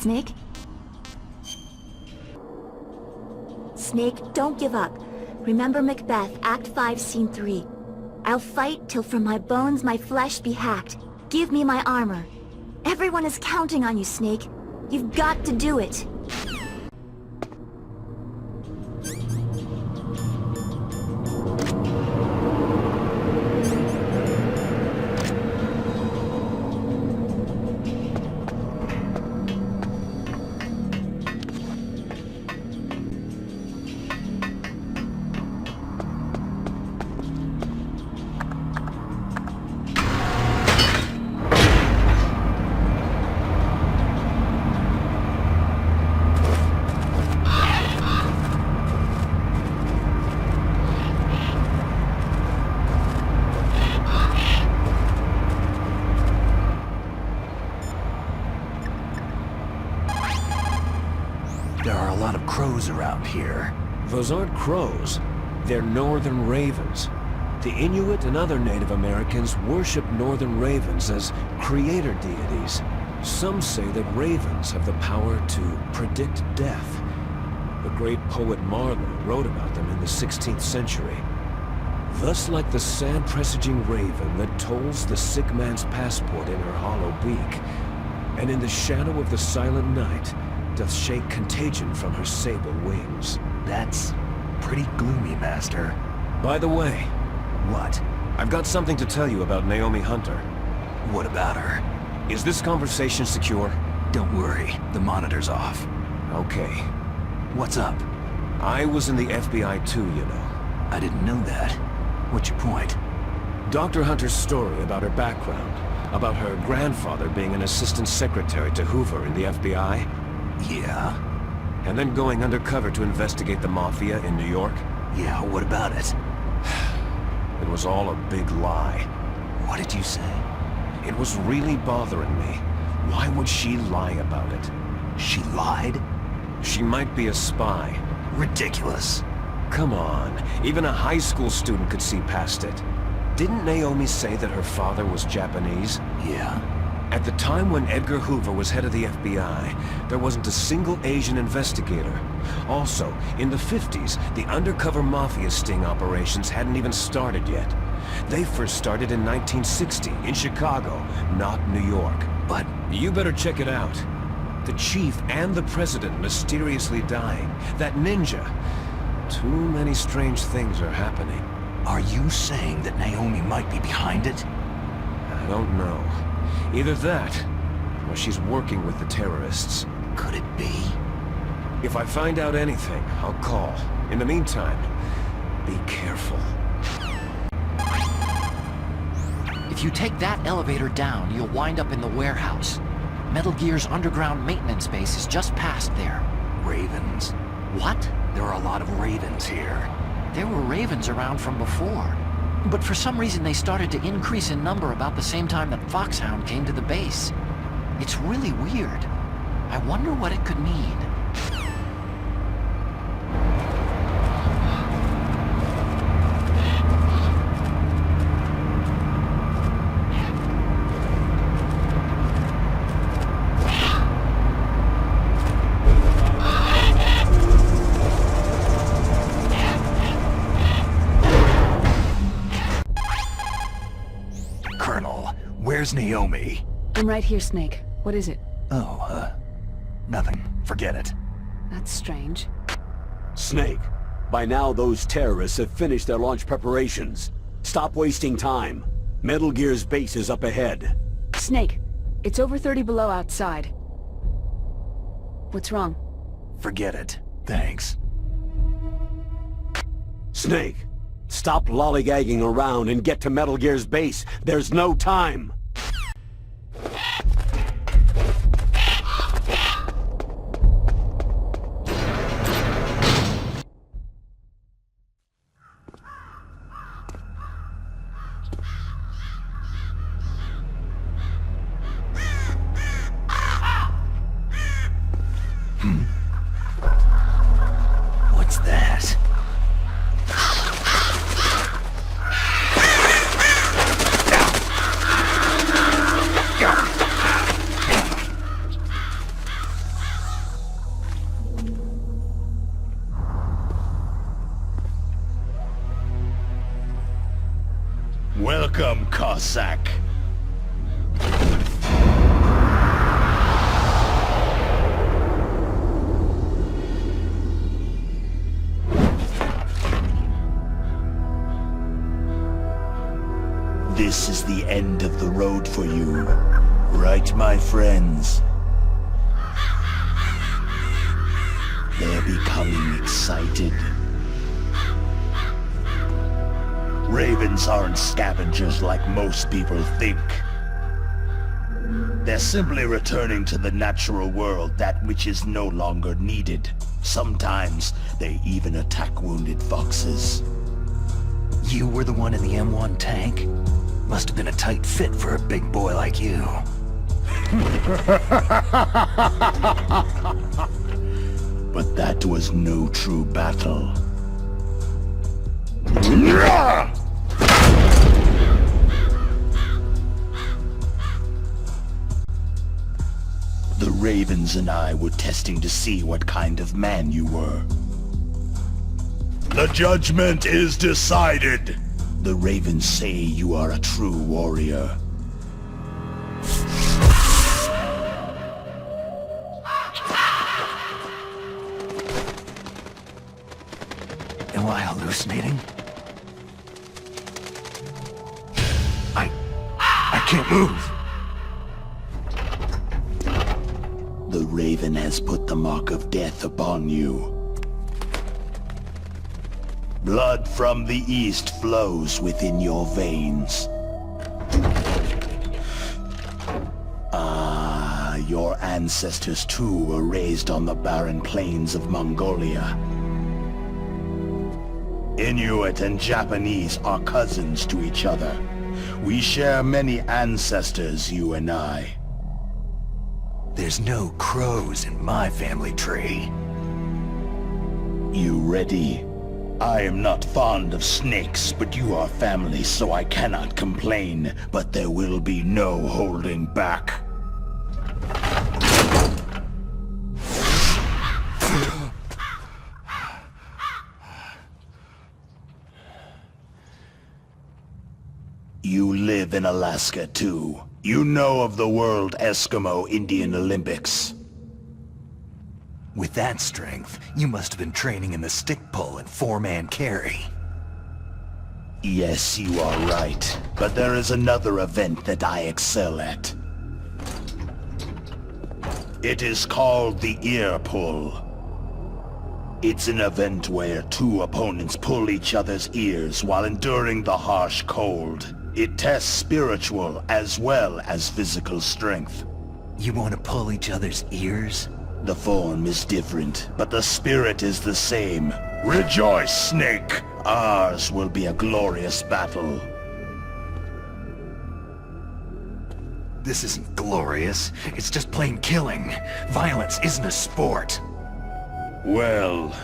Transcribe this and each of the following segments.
Snake? Snake, don't give up. Remember Macbeth, Act 5, Scene 3. I'll fight till from my bones my flesh be hacked. Give me my armor. Everyone is counting on you, Snake. You've got to do it. There are a lot of crows around here. Those aren't crows. They're northern ravens. The Inuit and other Native Americans worship northern ravens as creator deities. Some say that ravens have the power to predict death. The great poet Marlowe wrote about them in the 16th century. Thus like the sad presaging raven that tolls the sick man's passport in her hollow beak, and in the shadow of the silent night doth shake contagion from her sable wings. That's pretty gloomy, Master. By the way, What? I've got something to tell you about Naomi Hunter. What about her? Is this conversation secure? Don't worry, the monitor's off. Okay. What's up? I was in the FBI too, you know. I didn't know that. What's your point? Dr. Hunter's story about her background, about her grandfather being an assistant secretary to Hoover in the FBI, Yeah? and then going undercover to investigate the Mafia in New York. Yeah, what about it? It was all a big lie. What did you say? It was really bothering me. Why would she lie about it? She lied? She might be a spy. Ridiculous. Come on, even a high school student could see past it. Didn't Naomi say that her father was Japanese? Yeah? At the time when Edgar Hoover was head of the FBI, there wasn't a single Asian investigator. Also, in the 50s, the undercover Mafia sting operations hadn't even started yet. They first started in 1960, in Chicago, not New York. But you better check it out. The chief and the president mysteriously dying. That ninja. Too many strange things are happening. Are you saying that Naomi might be behind it? I don't know. Either that, or she's working with the terrorists. Could it be? If I find out anything, I'll call. In the meantime, be careful. If you take that elevator down, you'll wind up in the warehouse. Metal Gear's underground maintenance base is just past there. Ravens. What? There are a lot of ravens here. There were ravens around from before. But for some reason they started to increase in number about the same time that Foxhound came to the base. It's really weird. I wonder what it could mean. Where's Naomi? I'm right here, Snake. What is it? Oh, nothing. Forget it. That's strange. Snake, by now those terrorists have finished their launch preparations. Stop wasting time. Metal Gear's base is up ahead. Snake, it's over 30 below outside. What's wrong? Forget it. Thanks. Snake, stop lollygagging around and get to Metal Gear's base. There's no time. What's that? Welcome, Cossack. This is the end of the road for you, right, my friends? They're becoming excited. Ravens aren't scavengers like most people think. They're simply returning to the natural world, that which is no longer needed. Sometimes they even attack wounded foxes. You were the one in the M1 tank? Must have been a tight fit for a big boy like you. But that was no true battle. The Ravens and I were testing to see what kind of man you were. The judgment is decided! The Ravens say you are a true warrior. Am I hallucinating? I can't move! The Raven has put the mark of death upon you. Blood from the east flows within your veins. Your ancestors too were raised on the barren plains of Mongolia. Inuit and Japanese are cousins to each other. We share many ancestors, you and I. There's no crows in my family tree. You ready? I am not fond of snakes, but you are family, so I cannot complain. But there will be no holding back. You live in Alaska, too. You know of the World Eskimo Indian Olympics. With that strength, you must have been training in the stick pull and four-man carry. Yes, you are right. But there is another event that I excel at. It is called the ear pull. It's an event where two opponents pull each other's ears while enduring the harsh cold. It tests spiritual as well as physical strength. You want to pull each other's ears? The form is different, but the spirit is the same. Rejoice, Snake! Ours will be a glorious battle. This isn't glorious. It's just plain killing. Violence isn't a sport. Well,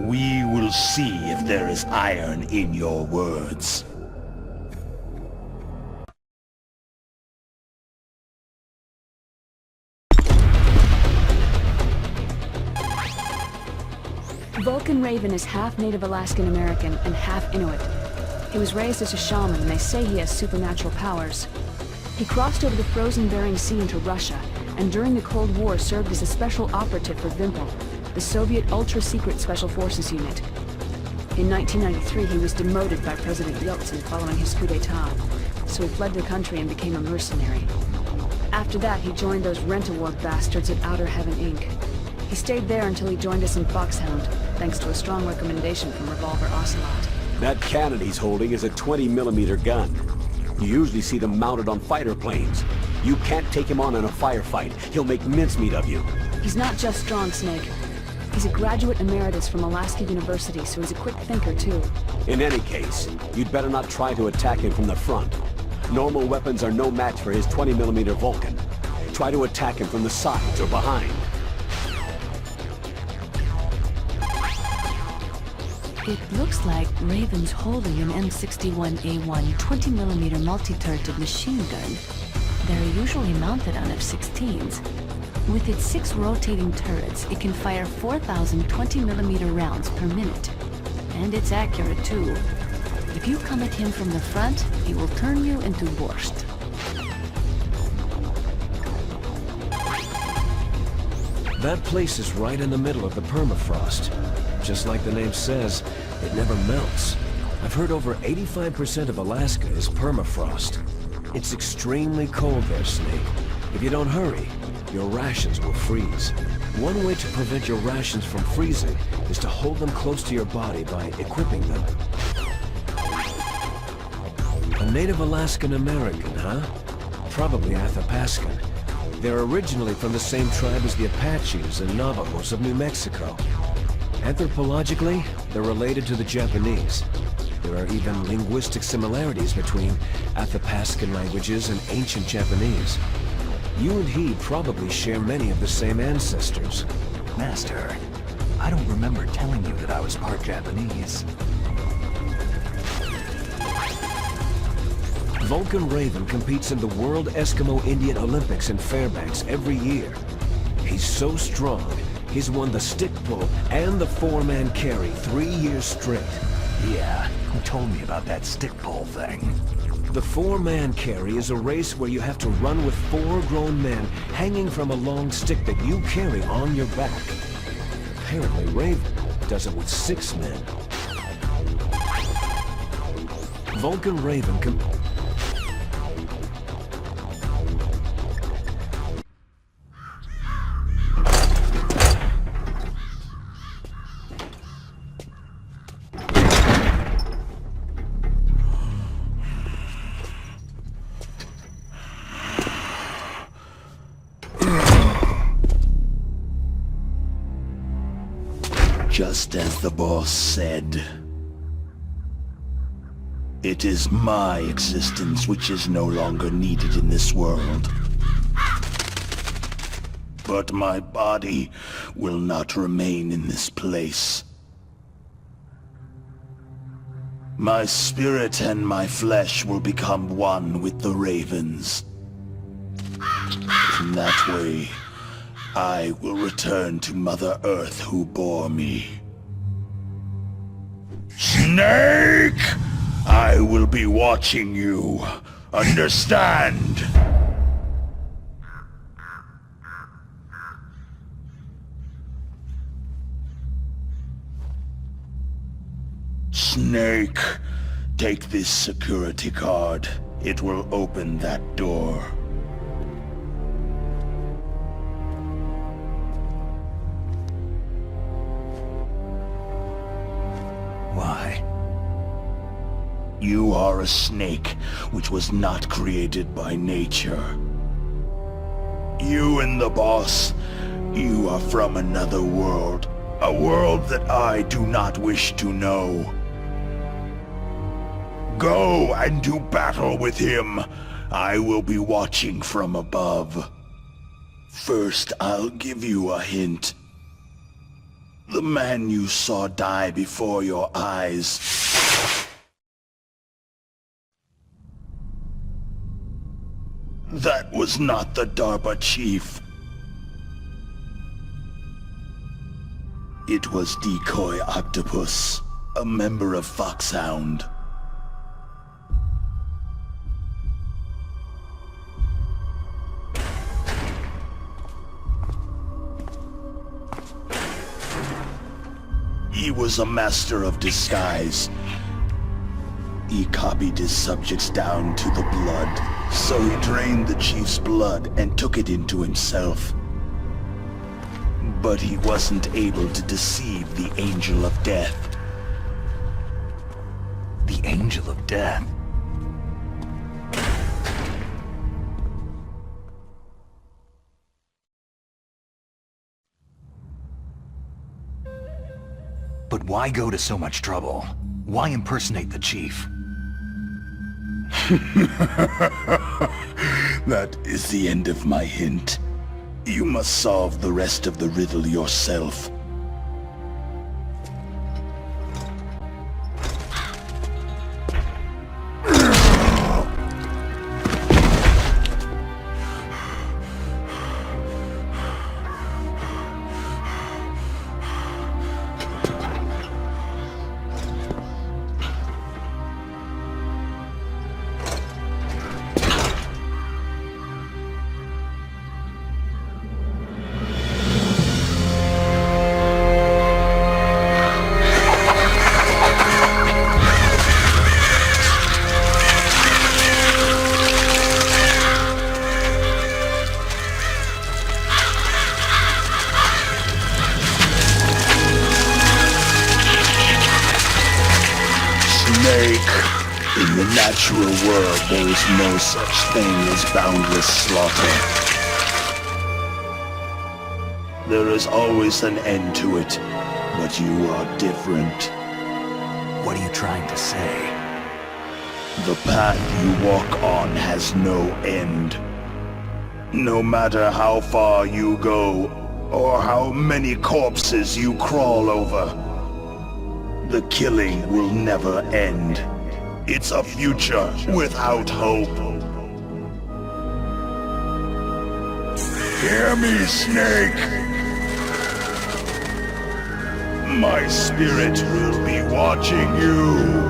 we will see if there is iron in your words. Vulcan Raven is half Native Alaskan American and half Inuit. He was raised as a shaman, and they say he has supernatural powers. He crossed over the frozen Bering Sea into Russia, and during the Cold War served as a special operative for Vimpel, the Soviet ultra-secret Special Forces unit. In 1993, he was demoted by President Yeltsin following his coup d'etat, so he fled the country and became a mercenary. After that, he joined those rent-a-war bastards at Outer Heaven, Inc. He stayed there until he joined us in Foxhound, thanks to a strong recommendation from Revolver Ocelot. That cannon he's holding is a 20mm gun. You usually see them mounted on fighter planes. You can't take him on in a firefight. He'll make mincemeat of you. He's not just strong, Snake. He's a graduate emeritus from Alaska University, so he's a quick thinker, too. In any case, you'd better not try to attack him from the front. Normal weapons are no match for his 20mm Vulcan. Try to attack him from the sides or behind. It looks like Raven's holding an M61A1 20mm multi-turreted machine gun. They're usually mounted on F-16s. With its 6 rotating turrets, it can fire 4,000 20mm rounds per minute. And it's accurate, too. If you come at him from the front, he will turn you into borscht. That place is right in the middle of the permafrost. Just like the name says, it never melts. I've heard over 85% of Alaska is permafrost. It's extremely cold there, Snake. If you don't hurry, your rations will freeze. One way to prevent your rations from freezing is to hold them close to your body by equipping them. A native Alaskan American, huh? Probably Athapascan. They're originally from the same tribe as the Apaches and Navajos of New Mexico. Anthropologically, they're related to the Japanese. There are even linguistic similarities between Athapascan languages and ancient Japanese. You and he probably share many of the same ancestors. Master, I don't remember telling you that I was part Japanese. Vulcan Raven competes in the World Eskimo Indian Olympics in Fairbanks every year. He's so strong, he's won the stick pull and the four-man carry 3 years straight. Yeah, who told me about that stick pull thing? The four-man carry is a race where you have to run with 4 grown men hanging from a long stick that you carry on your back. Apparently Raven does it with 6 men. Vulcan Raven Just as the boss said, it is my existence which is no longer needed in this world. But my body will not remain in this place. My spirit and my flesh will become one with the ravens. In that way, I will return to Mother Earth who bore me. Snake! I will be watching you. Understand? Snake, take this security card. It will open that door. Why? You are a snake which was not created by nature. You and the boss, you are from another world. A world that I do not wish to know. Go and do battle with him. I will be watching from above. First, I'll give you a hint. The man you saw die before your eyes. That was not the DARPA chief. It was Decoy Octopus, a member of Foxhound. He was a master of disguise. He copied his subjects down to the blood, so he drained the chief's blood and took it into himself. But he wasn't able to deceive the Angel of Death. The Angel of Death? But why go to so much trouble? Why impersonate the chief? That is the end of my hint. You must solve the rest of the riddle yourself. Snake! In the natural world, there is no such thing as boundless slaughter. There is always an end to it, but you are different. What are you trying to say? The path you walk on has no end. No matter how far you go, or how many corpses you crawl over, the killing will never end. It's a future without hope. Hear me, Snake! My spirit will be watching you.